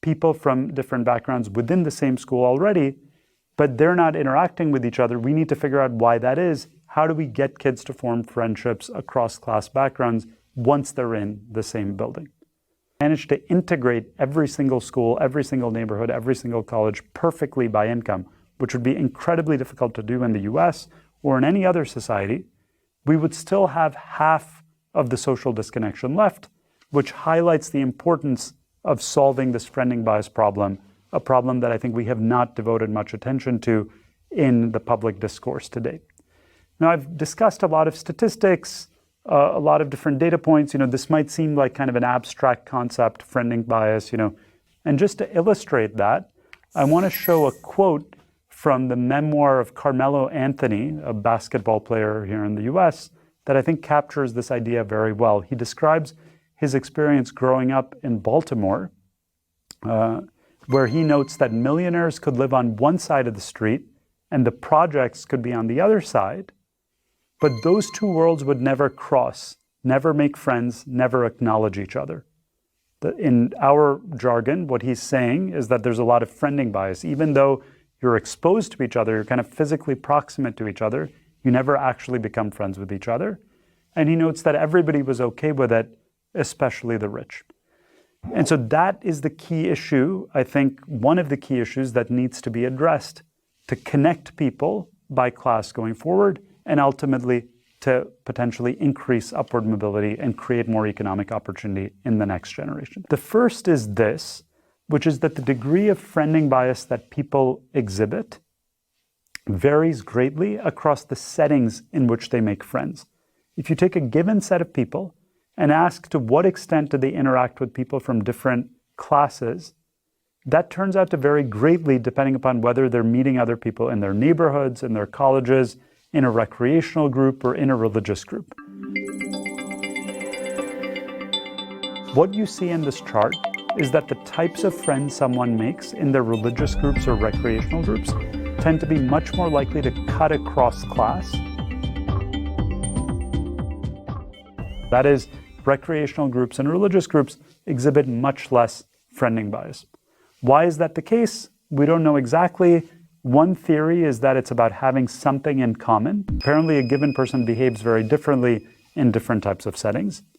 people from different backgrounds within the same school already, but they're not interacting with each other. We need to figure out why that is. How do we get kids to form friendships across class backgrounds once they're in the same building? Manage to integrate every single school, every single neighborhood, every single college perfectly by income, which would be incredibly difficult to do in the US or in any other society, we would still have half of the social disconnection left, which highlights the importance of solving this friending bias problem, a problem that I think we have not devoted much attention to in the public discourse to date. Now, I've discussed a lot of statistics, a lot of different data points. This might seem like kind of an abstract concept, friending bias, and just to illustrate that, I want to show a quote from the memoir of Carmelo Anthony, a basketball player here in the US, that I think captures this idea very well. He describes his experience growing up in Baltimore, where he notes that millionaires could live on one side of the street and the projects could be on the other side, but those two worlds would never cross, never make friends, never acknowledge each other. In our jargon, what he's saying is that there's a lot of friending bias. Even though you're exposed to each other, you're kind of physically proximate to each other, you never actually become friends with each other. And he notes that everybody was okay with it, especially the rich. And so that is the key issue, I think one of the key issues that needs to be addressed, to connect people by class going forward, and ultimately to potentially increase upward mobility and create more economic opportunity in the next generation. The first is this, which is that the degree of friending bias that people exhibit varies greatly across the settings in which they make friends. If you take a given set of people and ask to what extent do they interact with people from different classes, that turns out to vary greatly depending upon whether they're meeting other people in their neighborhoods, in their colleges, in a recreational group, or in a religious group. What you see in this chart is that the types of friends someone makes in their religious groups or recreational groups tend to be much more likely to cut across class. That is, recreational groups and religious groups exhibit much less friending bias. Why is that the case? We don't know exactly. One theory is that it's about having something in common. Apparently, a given person behaves very differently in different types of settings.